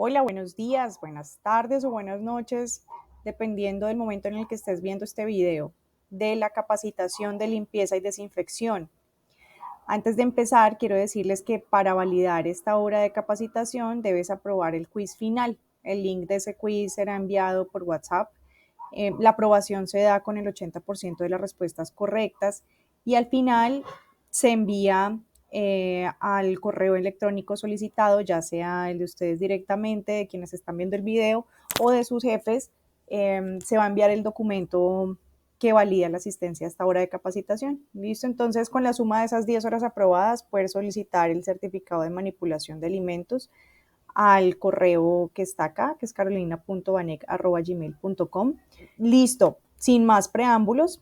Hola, buenos días, buenas tardes o buenas noches, dependiendo del momento en el que estés viendo este video de la capacitación de limpieza y desinfección. Antes de empezar, quiero decirles que para validar esta hora de capacitación debes aprobar el quiz final. El link de ese quiz será enviado por WhatsApp. La aprobación se da con el 80% de las respuestas correctas y al final se envía al correo electrónico solicitado, ya sea el de ustedes directamente, de quienes están viendo el video o de sus jefes. Se va a enviar el documento que valida la asistencia a esta hora de capacitación. ¿Listo? Entonces, con la suma de esas 10 horas aprobadas, puedes solicitar el certificado de manipulación de alimentos al correo que está acá, que es carolina.banec@gmail.com. Listo, sin más preámbulos,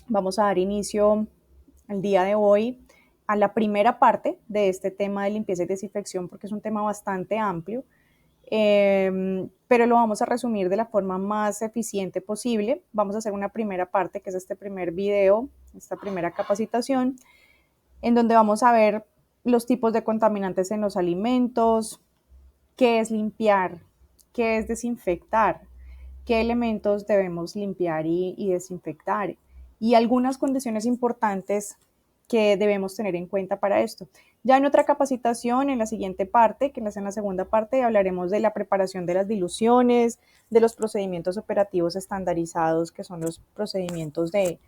vamos a dar inicio el día de hoy a la primera parte de este tema de limpieza y desinfección, porque es un tema bastante amplio. Pero lo vamos a resumir de la forma más eficiente posible. Vamos a hacer una primera parte, que es este primer video, esta primera capacitación, en donde vamos a ver los tipos de contaminantes en los alimentos, qué es limpiar, qué es desinfectar, qué elementos debemos limpiar y desinfectar y algunas condiciones importantes que debemos tener en cuenta para esto. Ya en otra capacitación, en la siguiente parte, que es en la segunda parte, hablaremos de la preparación de las diluciones, de los procedimientos operativos estandarizados, que son los procedimientos de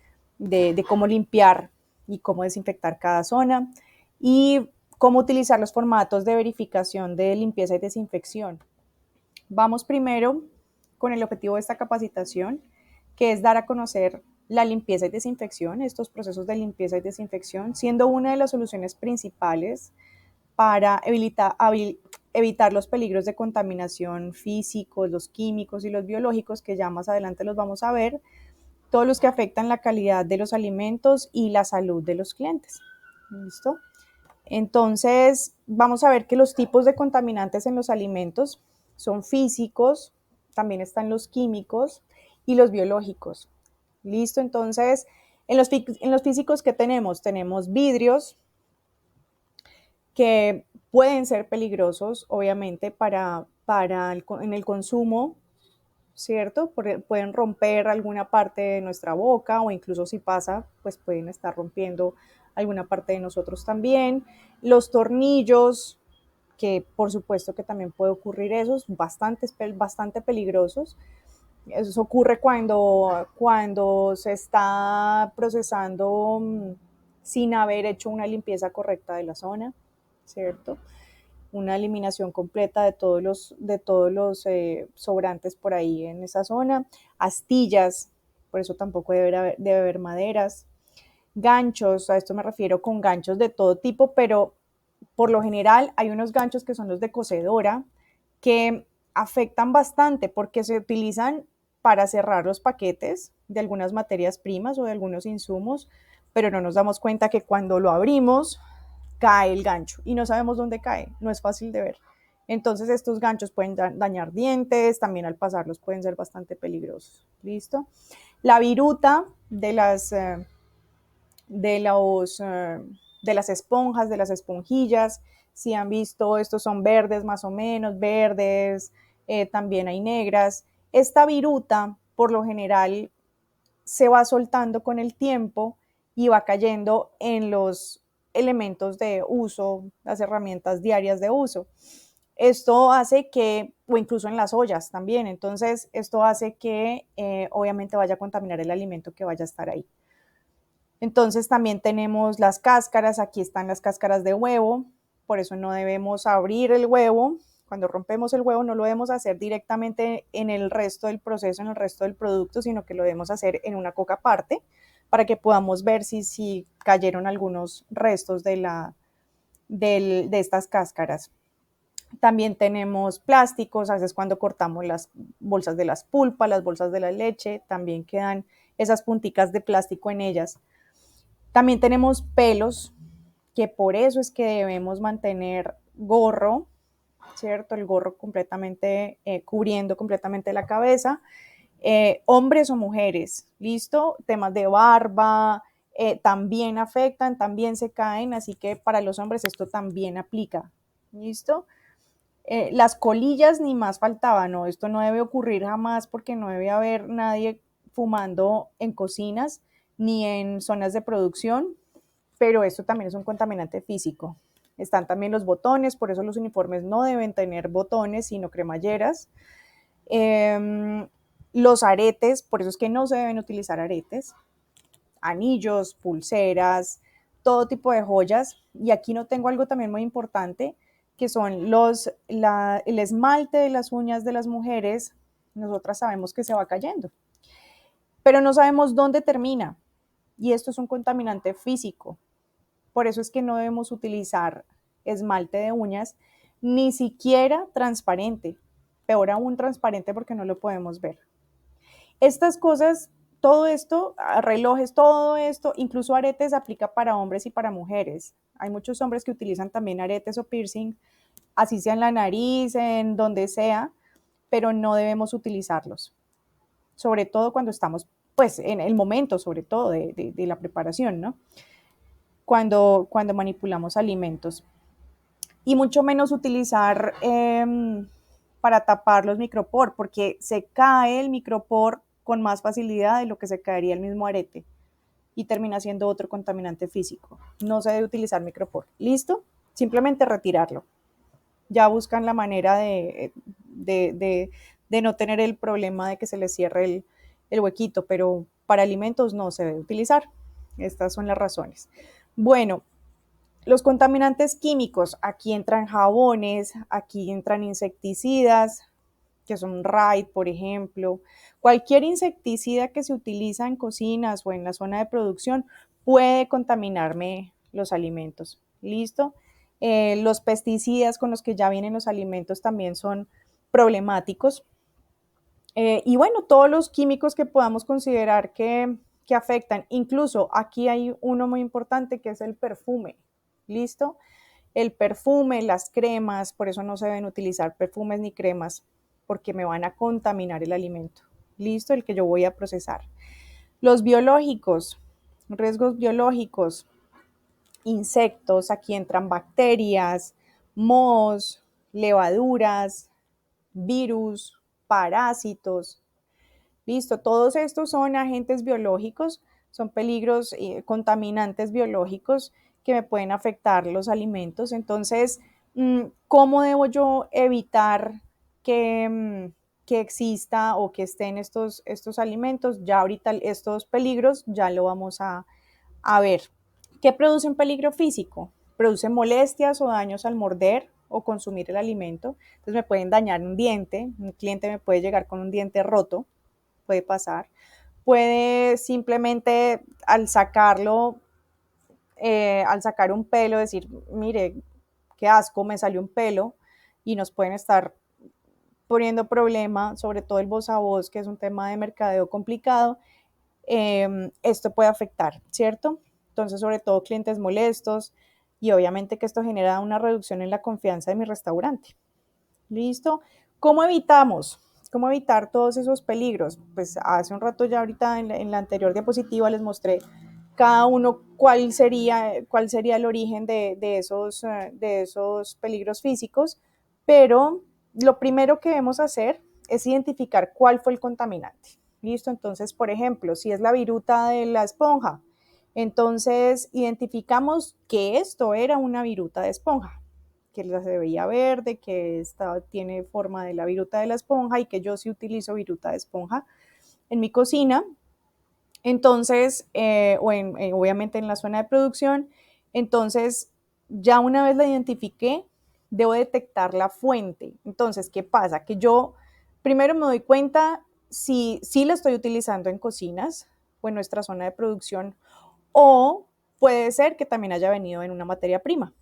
cómo limpiar y cómo desinfectar cada zona, y cómo utilizar los formatos de verificación de limpieza y desinfección. Vamos primero con el objetivo de esta capacitación, que es dar a conocer la limpieza y desinfección, estos procesos de limpieza y desinfección, siendo una de las soluciones principales para evitar los peligros de contaminación físicos, los químicos y los biológicos, que ya más adelante los vamos a ver, todos los que afectan la calidad de los alimentos y la salud de los clientes. ¿Listo? Entonces, vamos a ver que los tipos de contaminantes en los alimentos son físicos, también están los químicos y los biológicos. ¿Listo? Entonces, en los físicos que tenemos vidrios que pueden ser peligrosos, obviamente, en el consumo, ¿cierto? Pueden romper alguna parte de nuestra boca o incluso si pasa, pues pueden estar rompiendo alguna parte de nosotros también. Los tornillos, que por supuesto que también puede ocurrir esos, bastante peligrosos. Eso ocurre cuando se está procesando sin haber hecho una limpieza correcta de la zona, ¿cierto? Una eliminación completa de todos los sobrantes por ahí en esa zona, astillas, por eso tampoco debe haber maderas, ganchos, a esto me refiero con ganchos de todo tipo, pero por lo general hay unos ganchos que son los de cocedora que afectan bastante porque se utilizan para cerrar los paquetes de algunas materias primas o de algunos insumos, pero no nos damos cuenta que cuando lo abrimos cae el gancho y no sabemos dónde cae, no es fácil de ver. Entonces estos ganchos pueden dañar dientes, también al pasarlos pueden ser bastante peligrosos. ¿Listo? La viruta de, los, de las esponjas, de las esponjillas, si han visto, estos son verdes más o menos, verdes, también hay negras. Esta viruta, por lo general, se va soltando con el tiempo y va cayendo en los elementos de uso, las herramientas diarias de uso. Esto hace que, o incluso en las ollas también, entonces esto hace que obviamente vaya a contaminar el alimento que vaya a estar ahí. Entonces también tenemos las cáscaras, aquí están las cáscaras de huevo, por eso no debemos abrir el huevo. Cuando rompemos el huevo no lo debemos hacer directamente en el resto del proceso, en el resto del producto, sino que lo debemos hacer en una coca aparte para que podamos ver si cayeron algunos restos de estas cáscaras. También tenemos plásticos, a veces cuando cortamos las bolsas de las pulpas, las bolsas de la leche, también quedan esas punticas de plástico en ellas. También tenemos pelos, que por eso es que debemos mantener gorro, ¿cierto? El gorro completamente, cubriendo completamente la cabeza. Hombres o mujeres, ¿listo? Temas de barba, también afectan, también se caen, así que para los hombres esto también aplica, ¿listo? Las colillas ni más faltaba, no, esto no debe ocurrir jamás porque no debe haber nadie fumando en cocinas ni en zonas de producción, pero esto también es un contaminante físico. Están también los botones, por eso los uniformes no deben tener botones, sino cremalleras. Los aretes, por eso es que no se deben utilizar aretes, anillos, pulseras, todo tipo de joyas. Y aquí no tengo algo también muy importante, que son el esmalte de las uñas de las mujeres. Nosotras sabemos que se va cayendo, pero no sabemos dónde termina. Y esto es un contaminante físico. Por eso es que no debemos utilizar esmalte de uñas, ni siquiera transparente. Peor aún transparente porque no lo podemos ver. Estas cosas, todo esto, relojes, todo esto, incluso aretes, aplica para hombres y para mujeres. Hay muchos hombres que utilizan también aretes o piercing, así sea en la nariz, en donde sea, pero no debemos utilizarlos, sobre todo cuando estamos, pues, en el momento, sobre todo, de la preparación, ¿no? Cuando manipulamos alimentos. Y mucho menos utilizar para tapar los micropor, porque se cae el micropor con más facilidad de lo que se caería el mismo arete y termina siendo otro contaminante físico. No se debe utilizar micropor. ¿Listo? Simplemente retirarlo. Ya buscan la manera de no tener el problema de que se les cierre el huequito, pero para alimentos no se debe utilizar. Estas son las razones. Bueno, los contaminantes químicos, aquí entran jabones, aquí entran insecticidas, que son Raid, por ejemplo. Cualquier insecticida que se utiliza en cocinas o en la zona de producción puede contaminarme los alimentos. ¿Listo? Los pesticidas con los que ya vienen los alimentos también son problemáticos. Y bueno, todos los químicos que podamos considerar que afectan. Incluso aquí hay uno muy importante que es el perfume. ¿Listo? El perfume, las cremas, por eso no se deben utilizar perfumes ni cremas, porque me van a contaminar el alimento. ¿Listo? El que yo voy a procesar. Los biológicos, riesgos biológicos, insectos, aquí entran bacterias, mohos, levaduras, virus, parásitos. Listo, todos estos son agentes biológicos, son peligros, contaminantes biológicos que me pueden afectar los alimentos. Entonces, ¿cómo debo yo evitar que exista o que estén estos alimentos? Ya ahorita estos peligros ya lo vamos a ver. ¿Qué produce un peligro físico? Produce molestias o daños al morder o consumir el alimento. Entonces me pueden dañar un diente, un cliente me puede llegar con un diente roto, puede pasar. Puede simplemente al sacar un pelo, decir, mire, qué asco, me salió un pelo, y nos pueden estar poniendo problema, sobre todo el voz a voz, que es un tema de mercadeo complicado. Esto puede afectar, ¿cierto? Entonces, sobre todo clientes molestos, y obviamente que esto genera una reducción en la confianza de mi restaurante. ¿Listo? ¿Cómo evitamos? ¿Cómo evitar todos esos peligros? Pues hace un rato ya ahorita en la anterior diapositiva les mostré cada uno cuál sería el origen de esos peligros físicos, pero lo primero que debemos hacer es identificar cuál fue el contaminante. ¿Listo? Entonces, por ejemplo, si es la viruta de la esponja, entonces identificamos que esto era una viruta de esponja, que se veía verde, que tiene forma de la viruta de la esponja y que yo sí utilizo viruta de esponja en mi cocina. Entonces, obviamente en la zona de producción. Entonces, ya una vez la identifiqué, debo detectar la fuente. Entonces, ¿qué pasa? Que yo primero me doy cuenta si la estoy utilizando en cocinas o en nuestra zona de producción, o puede ser que también haya venido en una materia prima.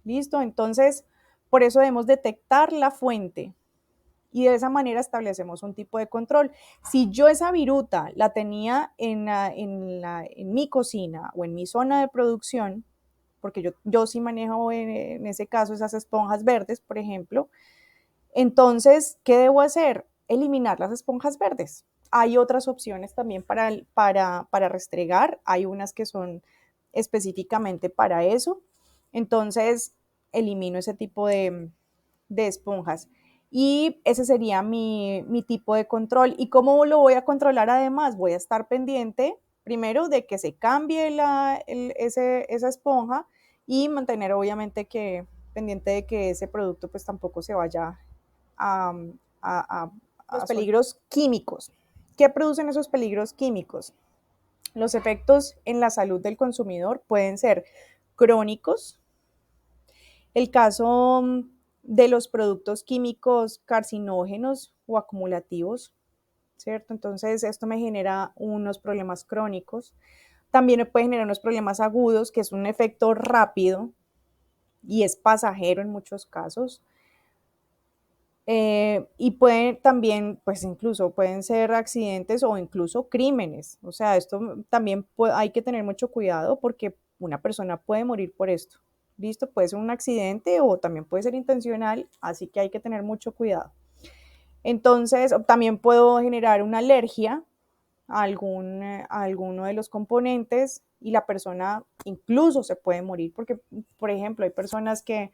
¿Listo? Entonces, por eso debemos detectar la fuente y de esa manera establecemos un tipo de control. Si yo esa viruta la tenía en mi cocina o en mi zona de producción, porque yo sí manejo en ese caso esas esponjas verdes, por ejemplo, entonces, ¿qué debo hacer? Eliminar las esponjas verdes. Hay otras opciones también para restregar, hay unas que son específicamente para eso, entonces elimino ese tipo de esponjas. Y ese sería mi tipo de control. ¿Y cómo lo voy a controlar además? Voy a estar pendiente primero de que se cambie esa esponja y mantener obviamente que pendiente de que ese producto pues tampoco se vaya a, los peligros químicos. ¿Qué producen esos peligros químicos? Los efectos en la salud del consumidor pueden ser crónicos. El caso de los productos químicos carcinógenos o acumulativos, ¿cierto? Entonces esto me genera unos problemas crónicos. También me puede generar unos problemas agudos, que es un efecto rápido y es pasajero en muchos casos. Y pueden también, pues incluso pueden ser accidentes o incluso crímenes. O sea, esto también hay que tener mucho cuidado porque una persona puede morir por esto. ¿Listo? Puede ser un accidente o también puede ser intencional, así que hay que tener mucho cuidado. Entonces, también puedo generar una alergia a alguno de los componentes y la persona incluso se puede morir porque, por ejemplo, hay personas que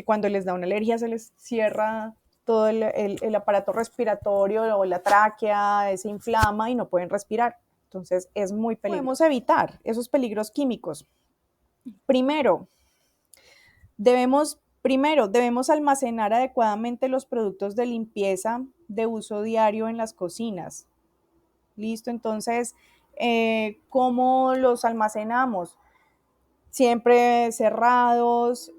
cuando les da una alergia se les cierra todo el aparato respiratorio o la tráquea, se inflama y no pueden respirar. Entonces es muy peligroso. Podemos evitar esos peligros químicos. Primero, debemos almacenar adecuadamente los productos de limpieza de uso diario en las cocinas. ¿Listo? Entonces, ¿cómo los almacenamos? Siempre cerrados,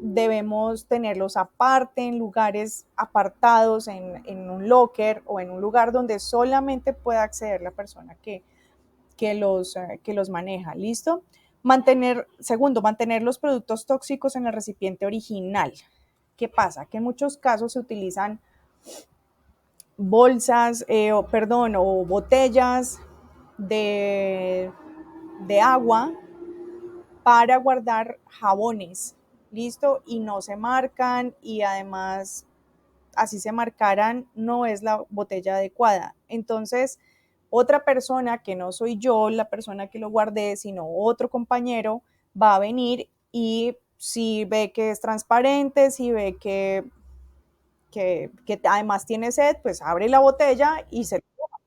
debemos tenerlos aparte, en lugares apartados, en un locker o en un lugar donde solamente pueda acceder la persona que los maneja, ¿listo? Segundo, mantener los productos tóxicos en el recipiente original. ¿Qué pasa? Que en muchos casos se utilizan bolsas, o botellas de agua para guardar jabones, ¿listo? Y no se marcan y además, así se marcaran, no es la botella adecuada. Entonces, otra persona que no soy yo, la persona que lo guardé, sino otro compañero, va a venir y si ve que es transparente, si ve que además tiene sed, pues abre la botella y se lo toma.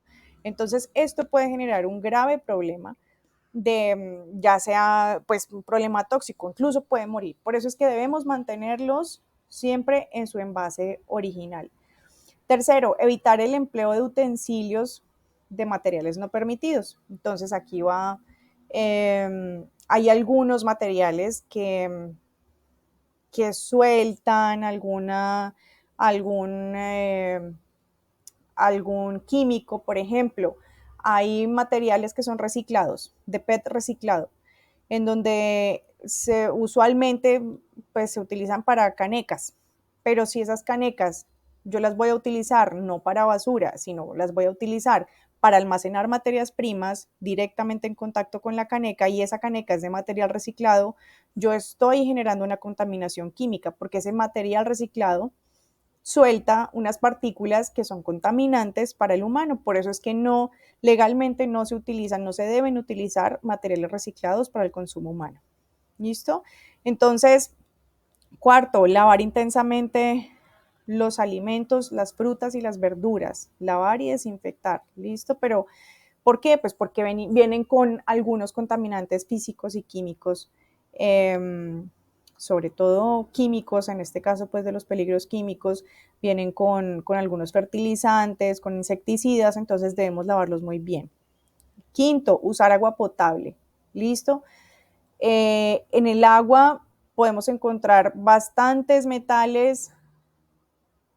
Entonces, esto puede generar un grave problema de ya sea pues un problema tóxico, incluso puede morir. Por eso es que debemos mantenerlos siempre en su envase original. Tercero, evitar el empleo de utensilios de materiales no permitidos. Entonces aquí hay algunos materiales que sueltan algún, eh, algún químico, por ejemplo. Hay materiales que son reciclados, de PET reciclado, en donde usualmente pues, se utilizan para canecas, pero si esas canecas yo las voy a utilizar no para basura, sino las voy a utilizar para almacenar materias primas directamente en contacto con la caneca y esa caneca es de material reciclado, yo estoy generando una contaminación química porque ese material reciclado suelta unas partículas que son contaminantes para el humano. Por eso es que legalmente no se utilizan, no se deben utilizar materiales reciclados para el consumo humano. ¿Listo? Entonces, cuarto, lavar intensamente los alimentos, las frutas y las verduras. Lavar y desinfectar. ¿Listo? Pero, ¿por qué? Pues porque vienen con algunos contaminantes físicos y químicos sobre todo químicos, en este caso pues de los peligros químicos, vienen con algunos fertilizantes, con insecticidas, entonces debemos lavarlos muy bien. Quinto, usar agua potable. ¿Listo? En el agua podemos encontrar bastantes metales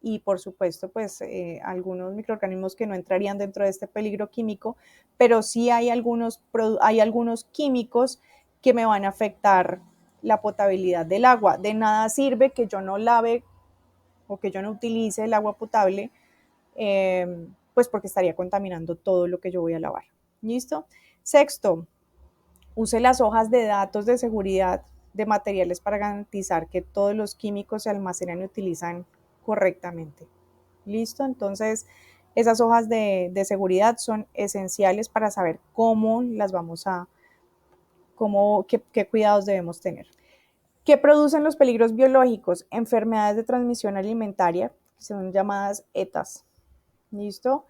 y por supuesto pues algunos microorganismos que no entrarían dentro de este peligro químico, pero sí hay algunos químicos que me van a afectar la potabilidad del agua. De nada sirve que yo no lave o que yo no utilice el agua potable, pues porque estaría contaminando todo lo que yo voy a lavar. ¿Listo? Sexto, use las hojas de datos de seguridad de materiales para garantizar que todos los químicos se almacenan y utilizan correctamente. ¿Listo? Entonces, esas hojas de seguridad son esenciales para saber cómo las vamos a, qué cuidados debemos tener. ¿Qué producen los peligros biológicos? Enfermedades de transmisión alimentaria, son llamadas ETAs. ¿Listo?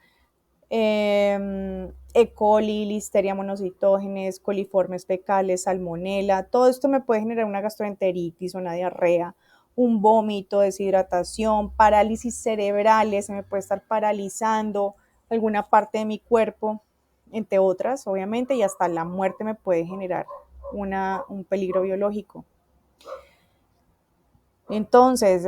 E. coli, listeria monocitógenes, coliformes fecales, salmonela, todo esto me puede generar una gastroenteritis, una diarrea, un vómito, deshidratación, parálisis cerebrales, se me puede estar paralizando alguna parte de mi cuerpo, entre otras, obviamente, y hasta la muerte me puede generar un peligro biológico. Entonces,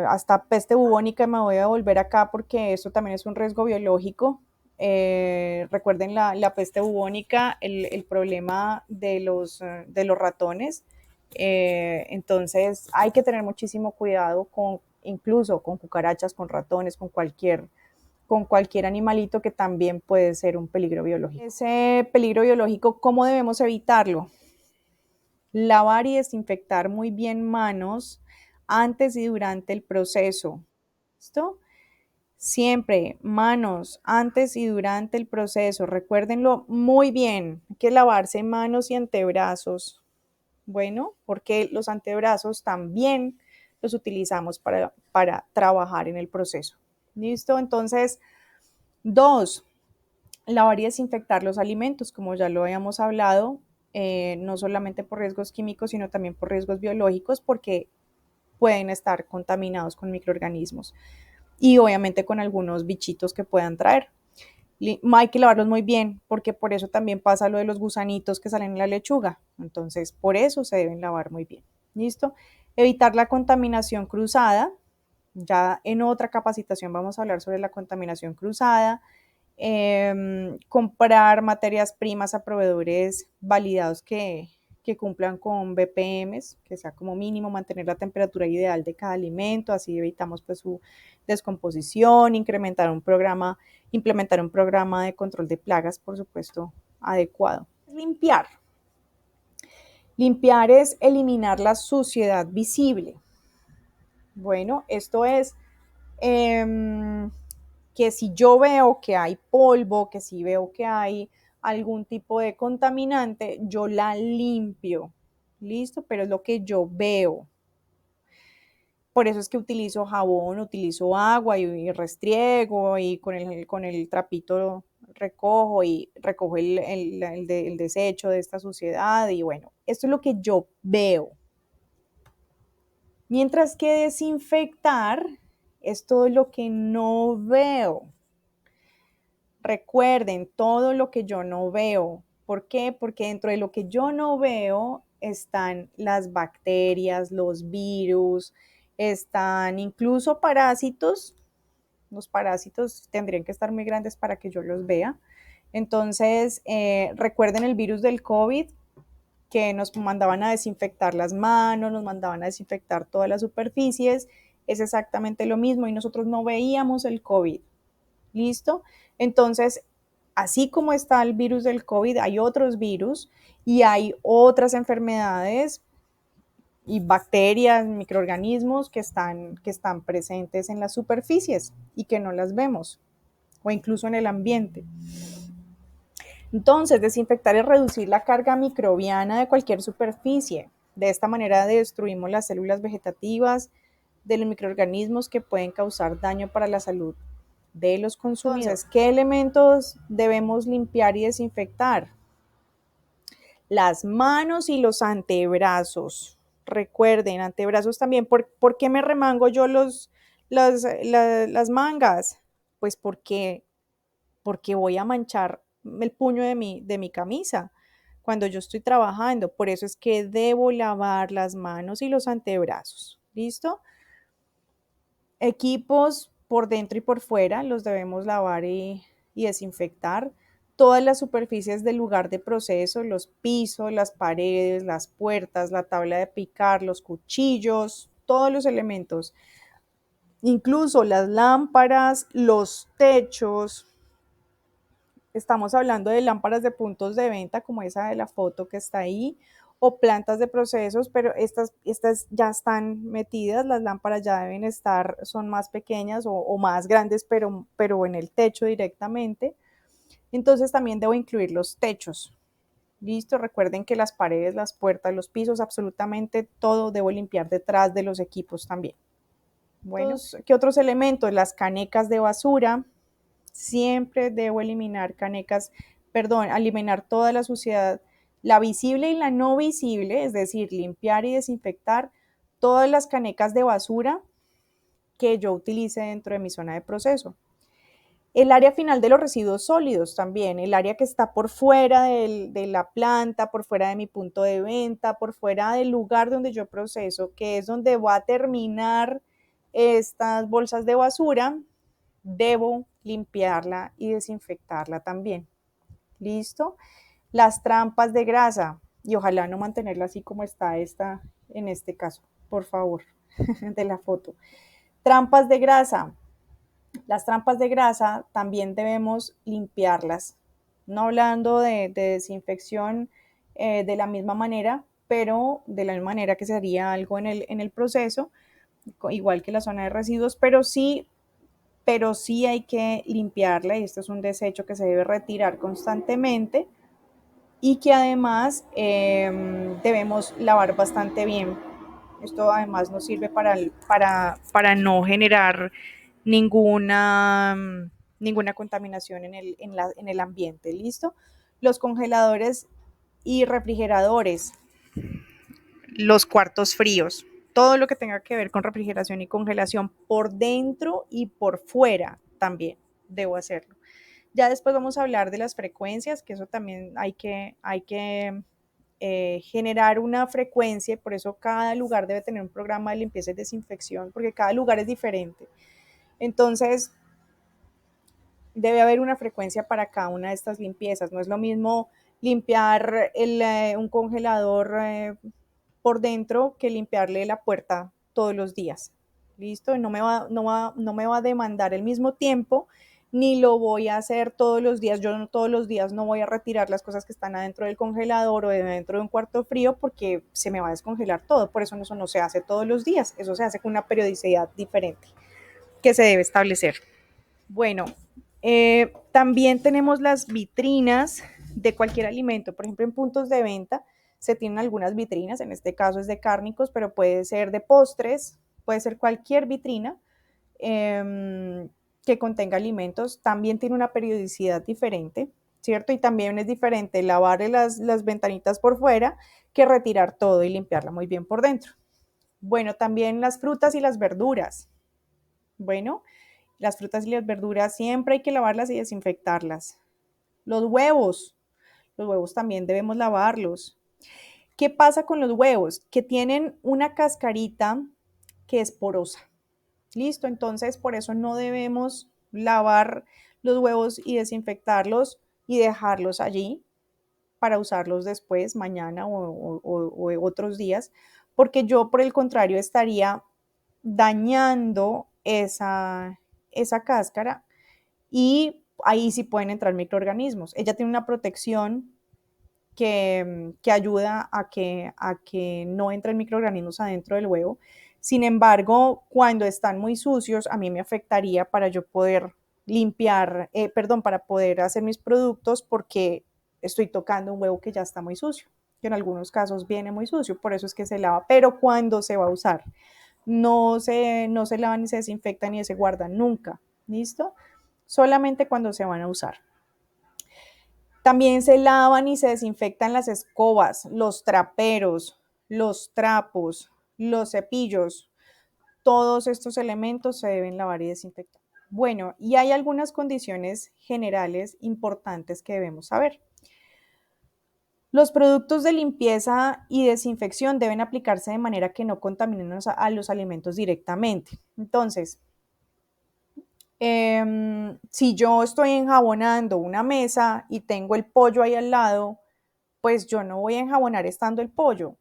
hasta peste bubónica me voy a volver acá porque eso también es un riesgo biológico. Recuerden la peste bubónica, el problema de los ratones. Entonces hay que tener muchísimo cuidado incluso con cucarachas, con ratones, con cualquier animalito que también puede ser un peligro biológico. Ese peligro biológico, ¿cómo debemos evitarlo? Lavar y desinfectar muy bien manos antes y durante el proceso. ¿Listo? Siempre manos antes y durante el proceso. Recuérdenlo muy bien. Hay que lavarse manos y antebrazos. Bueno, porque los antebrazos también los utilizamos para trabajar en el proceso. ¿Listo? Entonces, 2, lavar y desinfectar los alimentos, como ya lo habíamos hablado, no solamente por riesgos químicos, sino también por riesgos biológicos, porque pueden estar contaminados con microorganismos y obviamente con algunos bichitos que puedan traer. Hay que lavarlos muy bien, porque por eso también pasa lo de los gusanitos que salen en la lechuga. Entonces, por eso se deben lavar muy bien. ¿Listo? Evitar la contaminación cruzada. Ya en otra capacitación vamos a hablar sobre la contaminación cruzada. Comprar materias primas a proveedores validados que cumplan con BPMs, que sea como mínimo mantener la temperatura ideal de cada alimento, así evitamos pues su descomposición, implementar un programa de control de plagas, por supuesto, adecuado. Limpiar. Limpiar es eliminar la suciedad visible. Bueno, esto es que si yo veo que hay polvo, que si veo que hay algún tipo de contaminante, yo la limpio, ¿listo? Pero es lo que yo veo. Por eso es que utilizo jabón, utilizo agua y restriego y con el trapito recojo y recojo el desecho de esta suciedad y bueno, esto es lo que yo veo. Mientras que desinfectar es todo lo que no veo. Recuerden, todo lo que yo no veo. ¿Por qué? Porque dentro de lo que yo no veo están las bacterias, los virus, están incluso parásitos. Los parásitos tendrían que estar muy grandes para que yo los vea. Entonces, recuerden el virus del COVID, que nos mandaban a desinfectar las manos, nos mandaban a desinfectar todas las superficies. Es exactamente lo mismo y nosotros no veíamos el COVID. ¿Listo? Entonces, así como está el virus del COVID, hay otros virus y hay otras enfermedades y bacterias, microorganismos que están presentes en las superficies y que no las vemos, o incluso en el ambiente. Entonces, desinfectar es reducir la carga microbiana de cualquier superficie. De esta manera destruimos las células vegetativas de los microorganismos que pueden causar daño para la salud de los consumidores. Entonces, ¿qué elementos debemos limpiar y desinfectar? Las manos y los antebrazos. Recuerden, antebrazos también. ¿Por qué me remango yo las mangas? Pues porque voy a manchar el puño de mi camisa cuando yo estoy trabajando. Por eso es que debo lavar las manos y los antebrazos. ¿Listo? Equipos por dentro y por fuera los debemos lavar y desinfectar. Todas las superficies del lugar de proceso, los pisos, las paredes, las puertas, la tabla de picar, los cuchillos, todos los elementos, incluso las lámparas, los techos. Estamos hablando de lámparas de puntos de venta como esa de la foto que está ahí, o plantas de procesos, pero estas ya están metidas, las lámparas ya deben estar, son más pequeñas o más grandes, pero en el techo directamente. Entonces también debo incluir los techos, Listo, recuerden que las paredes, las puertas, los pisos, absolutamente todo debo limpiar detrás de los equipos también. Bueno, ¿qué otros elementos? Las canecas de basura. Siempre debo eliminar eliminar toda la suciedad, la visible y la no visible, es decir, limpiar y desinfectar todas las canecas de basura que yo utilice dentro de mi zona de proceso. El área final de los residuos sólidos también, el área que está por fuera de la planta, por fuera de mi punto de venta, por fuera del lugar donde yo proceso, que es donde va a terminar estas bolsas de basura, debo limpiarla y desinfectarla también. ¿Listo? Las trampas de grasa, y ojalá no mantenerla así como está esta en este caso, por favor, de la foto. Trampas de grasa. Las trampas de grasa también debemos limpiarlas, no hablando de desinfección de la misma manera, pero de la misma manera que sería algo en el proceso, igual que la zona de residuos, pero sí hay que limpiarla y esto es un desecho que se debe retirar constantemente y que además debemos lavar bastante bien. Esto además nos sirve para no generar ninguna, ninguna contaminación en el ambiente. ¿Listo? Los congeladores y refrigeradores, los cuartos fríos, todo lo que tenga que ver con refrigeración y congelación por dentro y por fuera también debo hacerlo. Ya después vamos a hablar de las frecuencias, que eso también hay que generar una frecuencia, y por eso cada lugar debe tener un programa de limpieza y desinfección, porque cada lugar es diferente. Entonces, debe haber una frecuencia para cada una de estas limpiezas. No es lo mismo limpiar un congelador por dentro que limpiarle la puerta todos los días. ¿Listo? No me va a demandar el mismo tiempo, ni lo voy a hacer todos los días. Yo no, todos los días no voy a retirar las cosas que están adentro del congelador o dentro de un cuarto frío porque se me va a descongelar todo. Por eso no se hace todos los días. Eso se hace con una periodicidad diferente que se debe establecer. Bueno, también tenemos las vitrinas de cualquier alimento. Por ejemplo, en puntos de venta se tienen algunas vitrinas, en este caso es de cárnicos, pero puede ser de postres, puede ser cualquier vitrina que contenga alimentos. También tiene una periodicidad diferente, ¿cierto? Y también es diferente lavar las ventanitas por fuera que retirar todo y limpiarla muy bien por dentro. Bueno, también las frutas y las verduras. Bueno, las frutas y las verduras siempre hay que lavarlas y desinfectarlas. Los huevos también debemos lavarlos. ¿Qué pasa con los huevos? Que tienen una cascarita que es porosa. Listo, entonces por eso no debemos lavar los huevos y desinfectarlos y dejarlos allí para usarlos después, mañana o otros días, porque yo por el contrario estaría dañando esa cáscara y ahí sí pueden entrar microorganismos. Ella tiene una protección que ayuda a que no entren microorganismos adentro del huevo. Sin embargo, cuando están muy sucios, a mí me afectaría para yo poder limpiar, para poder hacer mis productos porque estoy tocando un huevo que ya está muy sucio, que en algunos casos viene muy sucio, por eso es que se lava, pero cuando se va a usar, no se lavan ni se desinfectan ni se guardan nunca, ¿listo? Solamente cuando se van a usar. También se lavan y se desinfectan las escobas, los traperos, los trapos, los cepillos. Todos estos elementos se deben lavar y desinfectar. Bueno, y hay algunas condiciones generales importantes que debemos saber. Los productos de limpieza y desinfección deben aplicarse de manera que no contaminen a los alimentos directamente. Entonces, si yo estoy enjabonando una mesa y tengo el pollo ahí al lado, pues yo no voy a enjabonar estando el pollo,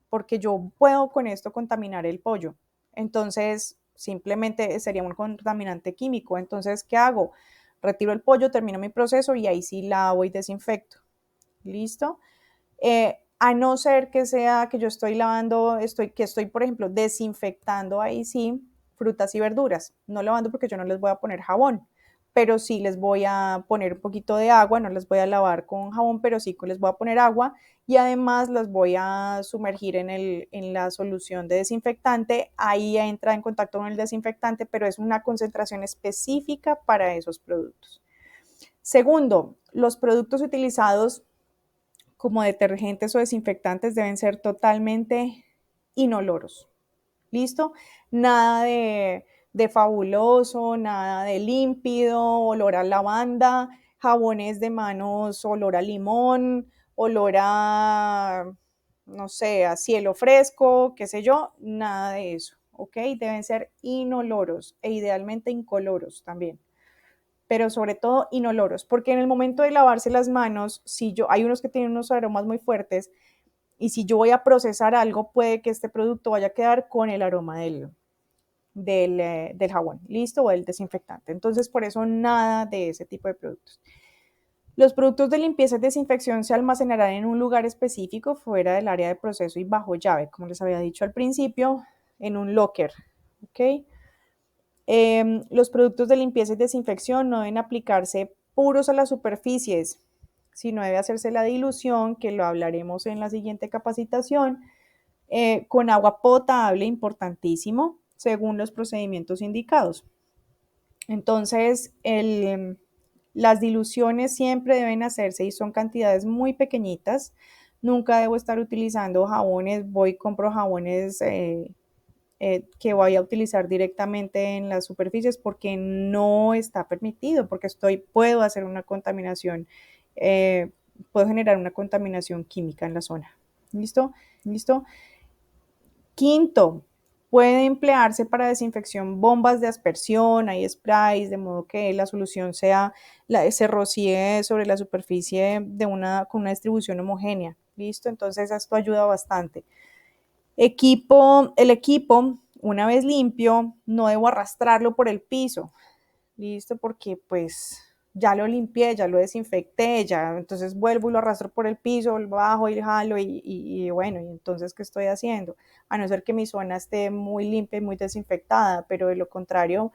porque yo puedo con esto contaminar el pollo. Entonces, simplemente sería un contaminante químico. Entonces, ¿qué hago? Retiro el pollo, termino mi proceso y ahí sí lavo y desinfecto. ¿Listo? A no ser que sea que yo estoy lavando, que estoy, por ejemplo, desinfectando ahí sí frutas y verduras. No lavando porque yo no les voy a poner jabón, pero sí les voy a poner un poquito de agua, no les voy a lavar con jabón, pero sí les voy a poner agua y además las voy a sumergir en la solución de desinfectante. Ahí entra en contacto con el desinfectante, pero es una concentración específica para esos productos. Segundo, los productos utilizados como detergentes o desinfectantes deben ser totalmente inoloros. ¿Listo? Nada de fabuloso, nada de límpido, olor a lavanda, jabones de manos, olor a limón, olor a, no sé, a cielo fresco, qué sé yo, nada de eso, ¿ok? Deben ser inoloros e idealmente incoloros también, pero sobre todo inoloros, porque en el momento de lavarse las manos, si yo, hay unos que tienen unos aromas muy fuertes, y si yo voy a procesar algo, puede que este producto vaya a quedar con el aroma del jabón, listo, o del desinfectante. Entonces, por eso nada de ese tipo de productos. Los productos de limpieza y desinfección se almacenarán en un lugar específico fuera del área de proceso y bajo llave, como les había dicho al principio, en un locker. ¿Ok? Los productos de limpieza y desinfección no deben aplicarse puros a las superficies, sino debe hacerse la dilución, que lo hablaremos en la siguiente capacitación, con agua potable, importantísimo, según los procedimientos indicados. Entonces, las diluciones siempre deben hacerse y son cantidades muy pequeñitas. Nunca debo estar utilizando jabones, voy y compro jabones que voy a utilizar directamente en las superficies porque no está permitido, porque puedo hacer una contaminación, puedo generar una contaminación química en la zona. ¿Listo? ¿Listo? Quinto, puede emplearse para desinfección bombas de aspersión, hay sprays, de modo que la solución se rocíe sobre la superficie con una distribución homogénea. ¿Listo? Entonces esto ayuda bastante. El equipo, una vez limpio, no debo arrastrarlo por el piso, listo, porque pues ya lo limpié, ya lo desinfecté, ya, entonces vuelvo y lo arrastro por el piso, lo bajo y jalo y bueno, y entonces, ¿qué estoy haciendo? A no ser que mi zona esté muy limpia y muy desinfectada, pero de lo contrario,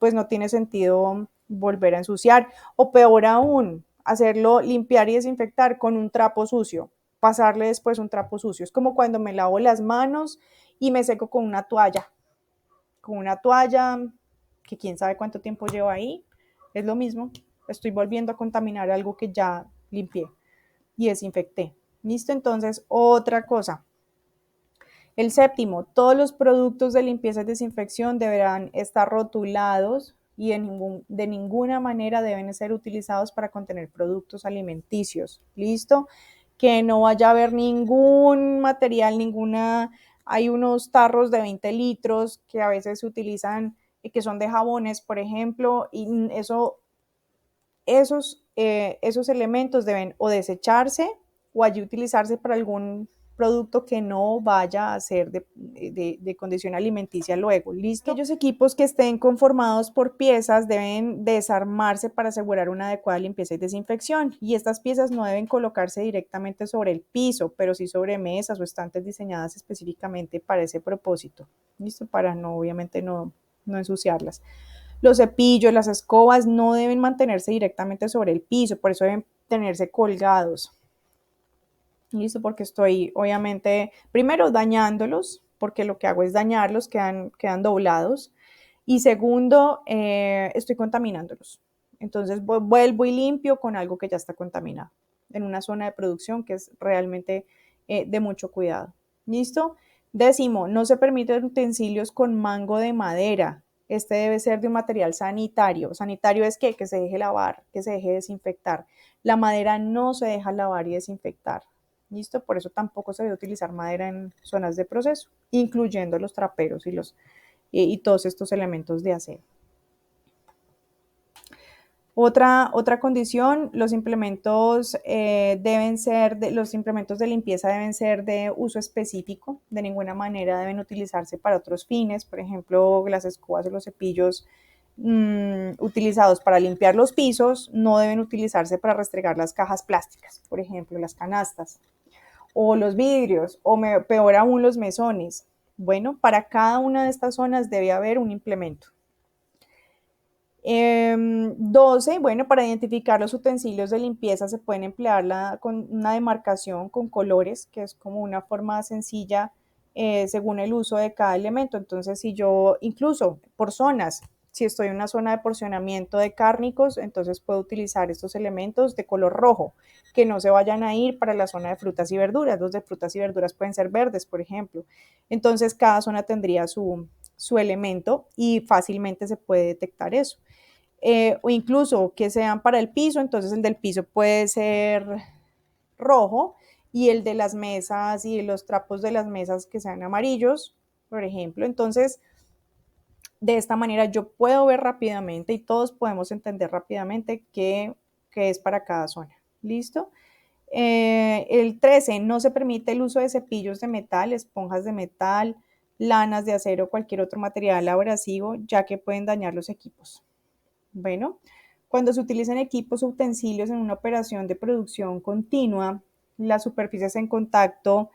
pues no tiene sentido volver a ensuciar, o peor aún, hacerlo limpiar y desinfectar con un trapo sucio, pasarle después un trapo sucio. Es como cuando me lavo las manos y me seco con una toalla que quién sabe cuánto tiempo llevo ahí, es lo mismo, estoy volviendo a contaminar algo que ya limpié y desinfecté. ¿Listo? Entonces, otra cosa. El séptimo, todos los productos de limpieza y desinfección deberán estar rotulados y de ninguna manera deben ser utilizados para contener productos alimenticios. ¿Listo? Que no vaya a haber ningún material, hay unos tarros de 20 litros que a veces se utilizan, que son de jabones, por ejemplo, y esos elementos deben o desecharse o allí utilizarse para algún producto que no vaya a ser de condición alimenticia luego. ¿Listo? Aquellos equipos que estén conformados por piezas deben desarmarse para asegurar una adecuada limpieza y desinfección. Y estas piezas no deben colocarse directamente sobre el piso, pero sí sobre mesas o estantes diseñadas específicamente para ese propósito. ¿Listo? Para obviamente no ensuciarlas. Los cepillos, las escobas no deben mantenerse directamente sobre el piso, por eso deben tenerse colgados. ¿Listo? Porque estoy obviamente, primero dañándolos, porque lo que hago es dañarlos, quedan doblados. Y segundo, estoy contaminándolos. Entonces vuelvo y limpio con algo que ya está contaminado en una zona de producción que es realmente de mucho cuidado. ¿Listo? Décimo, no se permiten utensilios con mango de madera. Este debe ser de un material sanitario. Sanitario es que se deje lavar, que se deje desinfectar. La madera no se deja lavar y desinfectar. ¿Listo? Por eso tampoco se debe utilizar madera en zonas de proceso, incluyendo los traperos y todos estos elementos de aseo. Otra condición, los implementos los implementos de limpieza deben ser de uso específico, de ninguna manera deben utilizarse para otros fines, por ejemplo, las escobas o los cepillos utilizados para limpiar los pisos no deben utilizarse para restregar las cajas plásticas, por ejemplo, las canastas, o los vidrios, o peor aún los mesones. Bueno, para cada una de estas zonas debe haber un implemento. 12, bueno, para identificar los utensilios de limpieza se pueden emplear con una demarcación con colores, que es como una forma sencilla según el uso de cada elemento. Entonces, si yo, incluso por zonas, si estoy en una zona de porcionamiento de cárnicos, entonces puedo utilizar estos elementos de color rojo, que no se vayan a ir para la zona de frutas y verduras. Los de frutas y verduras pueden ser verdes, por ejemplo. Entonces, cada zona tendría su elemento y fácilmente se puede detectar eso. O incluso que sean para el piso, entonces el del piso puede ser rojo y el de las mesas y los trapos de las mesas que sean amarillos, por ejemplo. Entonces, de esta manera yo puedo ver rápidamente y todos podemos entender rápidamente qué es para cada zona. ¿Listo? El 13, no se permite el uso de cepillos de metal, esponjas de metal, lanas de acero o cualquier otro material abrasivo, ya que pueden dañar los equipos. Bueno, cuando se utilizan equipos o utensilios en una operación de producción continua, las superficies en contacto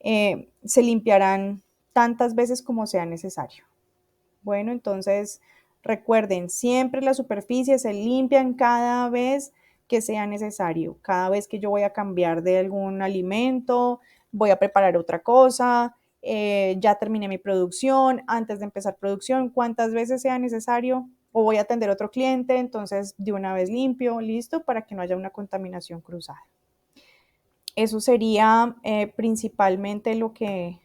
se limpiarán tantas veces como sea necesario. Bueno, entonces recuerden, siempre las superficies se limpian cada vez que sea necesario. Cada vez que yo voy a cambiar de algún alimento, voy a preparar otra cosa, ya terminé mi producción, antes de empezar producción, cuantas veces sea necesario, o voy a atender a otro cliente, entonces de una vez limpio, listo, para que no haya una contaminación cruzada. Eso sería principalmente lo que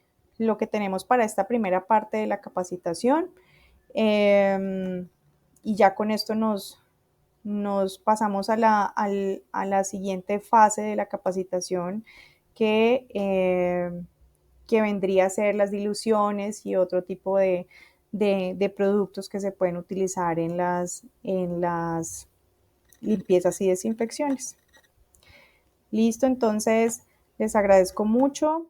tenemos para esta primera parte de la capacitación. Y ya con esto nos pasamos a la siguiente fase de la capacitación que vendría a ser las diluciones y otro tipo de productos que se pueden utilizar en las limpiezas y desinfecciones. Listo, entonces les agradezco mucho.